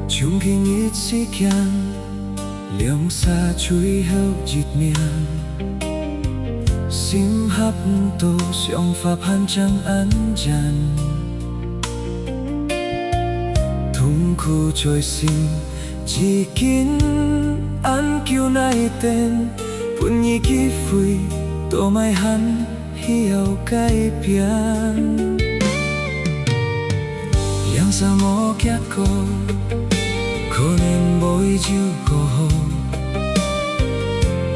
chung kinh ít sĩ kian liang xa chui hậu dịt miang sim hấp tô xiong pháp han chẳng ăn dần thung khu trôi sim chỉ kín ăn kêu này tên buồn nhị kí phui tô mai hắn hiểu cái pian liang xa mò kia cô nên bối chiu cô hồ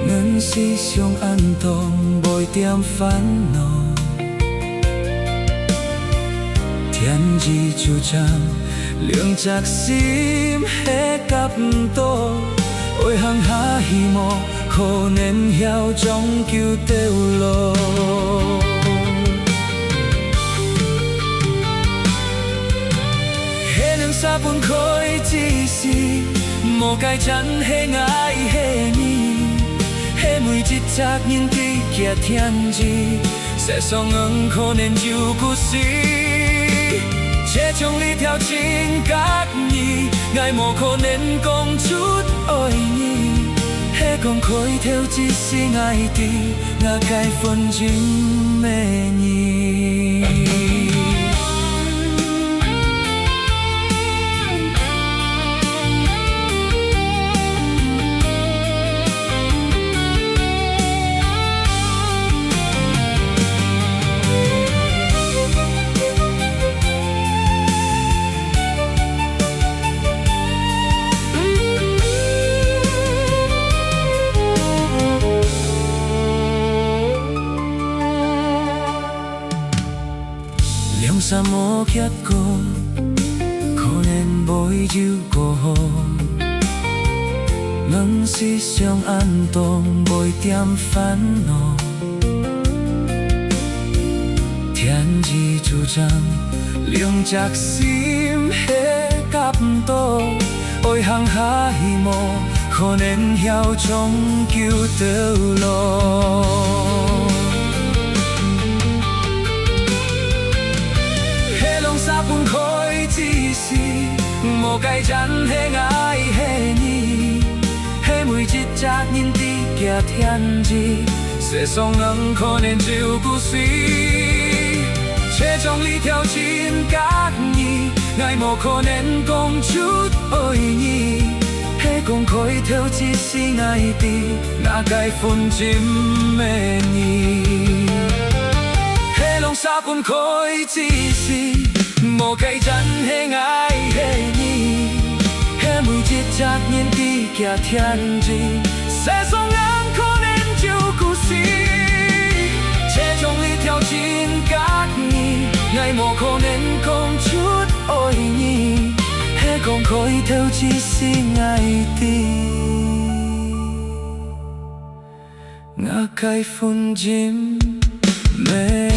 ngân si xiong ăn tôm bồi tiêm phán nò thiên chi chu trang lượng chạc sim hết cặp tô ôi hăng há hi mò khô nên heo trong kêu têu lô hệ nâng xa buồn khói chi si một cái chắn hệ ngại hệ ni hệ mùi chít chạc nhìn tí kia thiên chi sẽ so ngân khô nên chịu cú si che trong ly theo chính các nhì ngài mồ khô nên công chút ôi nhi hệ còn khôi theo chi si ngài tì ngà cái phân chim mê nhi sa mô kiết cô nên bối chiu cô hồ ngân si xiong ăn tôm bồi tiêm phán nò thiên chi chu trang liang chạc sim hết cặp tô ôi hăng há hi mô khô nên heo trong kêu têu lô sa buồn khói chi si một cái chắn hệ ngại hệ ni hệ mùi chít chát nhìn tí kia thiên chi sẽ so ngân khô nên chịu cú suy che trong ly theo chín các nhì ngài mồ khô nên công chút ôi nhi hệ cùng khói theo chi si ngài tì ngã cái phun chim mê nhi hệ lòng sa buồn khói chi si một cái chân hệ ngại hệ nhi hệ mùi chít chát nhìn tí kia thiên chi sẽ so ngân khô nên chịu cú si che trong ly theo chín các nhì ngày mồ khô nên không chút ôi nhi hệ còn khói theo chi si ngài tì ngã cái phun chim mê